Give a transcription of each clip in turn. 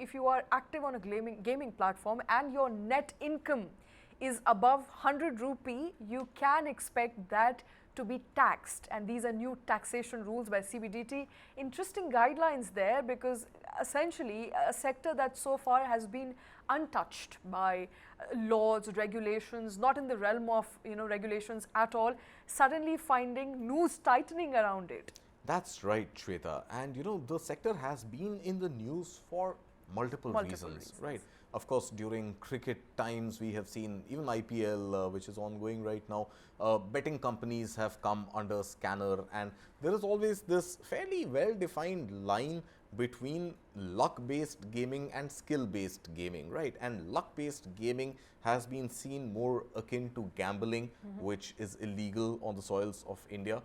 if you are active on a gaming platform and your net income is above 100 rupee, you can expect that to be taxed, and these are new taxation rules by CBDT. Interesting guidelines there, because essentially a sector that so far has been untouched by laws, regulations, not in the realm of regulations at all, suddenly finding noose tightening around it. That's right, Shweta. And the sector has been in the news for multiple reasons, right? Of course, during cricket times, we have seen even IPL, which is ongoing right now, betting companies have come under scanner, and there is always this fairly well-defined line between luck-based gaming and skill-based gaming, right? And luck-based gaming has been seen more akin to gambling, which is illegal on the soils of India,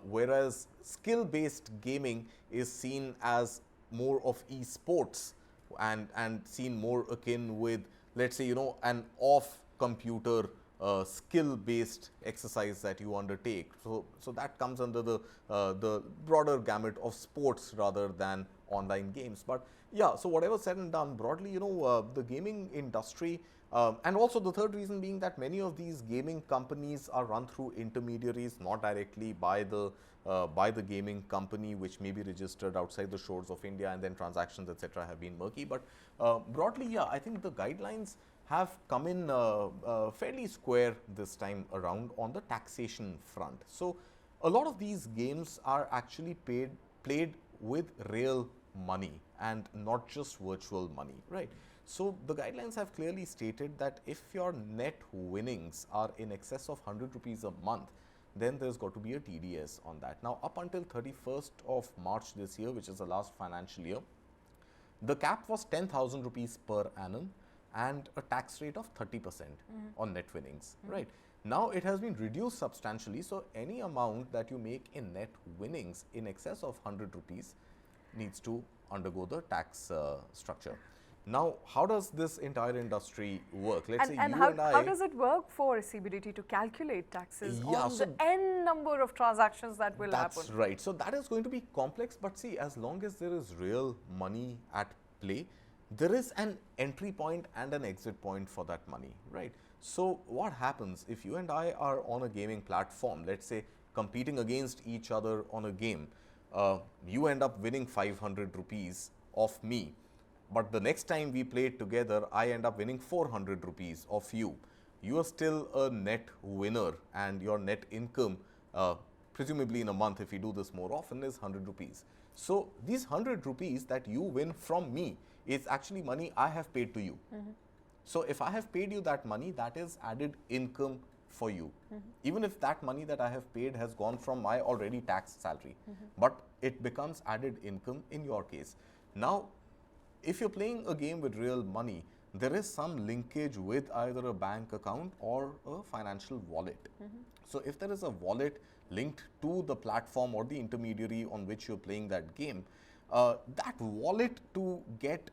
whereas skill-based gaming is seen as more of esports, and seen more akin with, let's say, an off-computer skill-based exercise that you undertake. So that comes under the broader gamut of sports rather than online games. But yeah, so whatever said and done, broadly, the gaming industry, and also the third reason being that many of these gaming companies are run through intermediaries, not directly by the gaming company, which may be registered outside the shores of India, and then transactions, etc., have been murky. But broadly, yeah, I think the guidelines have come in fairly square this time around on the taxation front. So a lot of these games are actually played with real money and not just virtual money, right? So the guidelines have clearly stated that if your net winnings are in excess of 100 rupees a month, then there's got to be a TDS on that. Now, up until 31st of March this year, which is the last financial year, the cap was 10,000 rupees per annum and a tax rate of 30% on net winnings, right? Now, it has been reduced substantially. So any amount that you make in net winnings in excess of 100 rupees needs to undergo the tax structure. Now, how does this entire industry work? Let's say how does it work for CBDT to calculate taxes on the N number of transactions that will happen? That's right. So that is going to be complex, but see, as long as there is real money at play, there is an entry point and an exit point for that money, right? So what happens if you and I are on a gaming platform, let's say competing against each other on a game, you end up winning 500 rupees of me. But the next time we play together, I end up winning 400 rupees of you. You are still a net winner, and your net income, presumably in a month, if we do this more often, is 100 rupees. So these 100 rupees that you win from me is actually money I have paid to you. So if I have paid you that money, that is added income for you. Even if that money that I have paid has gone from my already taxed salary, but it becomes added income in your case. Now, if you're playing a game with real money, there is some linkage with either a bank account or a financial wallet. So if there is a wallet linked to the platform or the intermediary on which you're playing that game, that wallet to get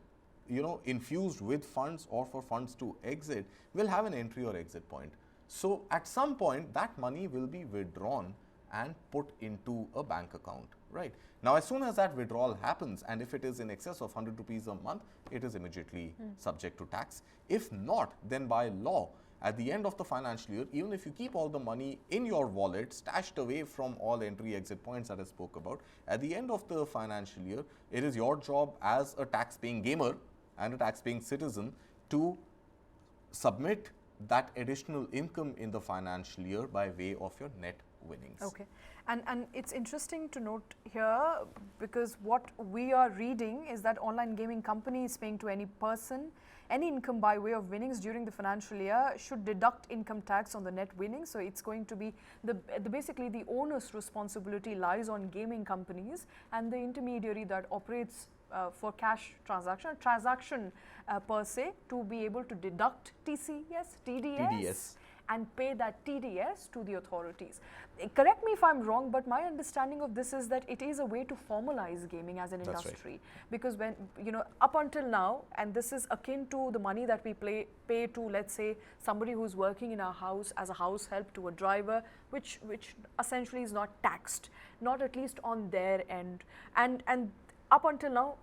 infused with funds or for funds to exit will have an entry or exit point. So at some point that money will be withdrawn and put into a bank account, right? Now, as soon as that withdrawal happens, and if it is in excess of 100 rupees a month, it is immediately subject to tax. If not, then by law, at the end of the financial year, even if you keep all the money in your wallet, stashed away from all entry exit points that I spoke about, at the end of the financial year, it is your job as a tax-paying gamer and a tax-paying citizen to submit that additional income in the financial year by way of your net winnings. Okay, and it's interesting to note here, because what we are reading is that online gaming company is paying to any person any income by way of winnings during the financial year should deduct income tax on the net winnings. So it's going to be basically the owner's responsibility lies on gaming companies and the intermediary that operates for cash transaction per se, to be able to deduct TDS and pay that TDS to the authorities. Correct me if I'm wrong, but my understanding of this is that it is a way to formalize gaming as an industry. Right. Because when, up until now, and this is akin to the money that we pay to, let's say, somebody who's working in our house as a house help to a driver, which essentially is not taxed, not at least on their end. And up until now,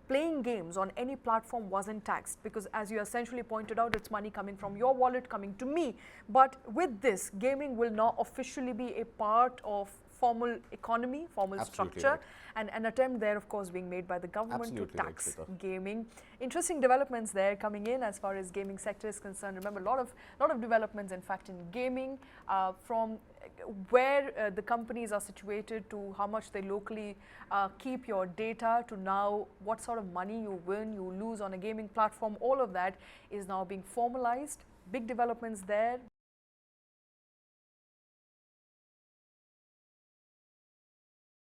playing games on any platform wasn't taxed, because as you essentially pointed out, it's money coming from your wallet coming to me. But with this, gaming will now officially be a part of formal economy, formal Absolutely structure, right. and an attempt there, of course, being made by the government Absolutely to right, tax Shweta. gaming. Interesting developments there coming in as far as gaming sector is concerned. Remember, a lot of developments, in fact, in gaming, from where the companies are situated to how much they locally keep your data, to now what sort of money you win, you lose on a gaming platform. All of that is now being formalized. Big developments there.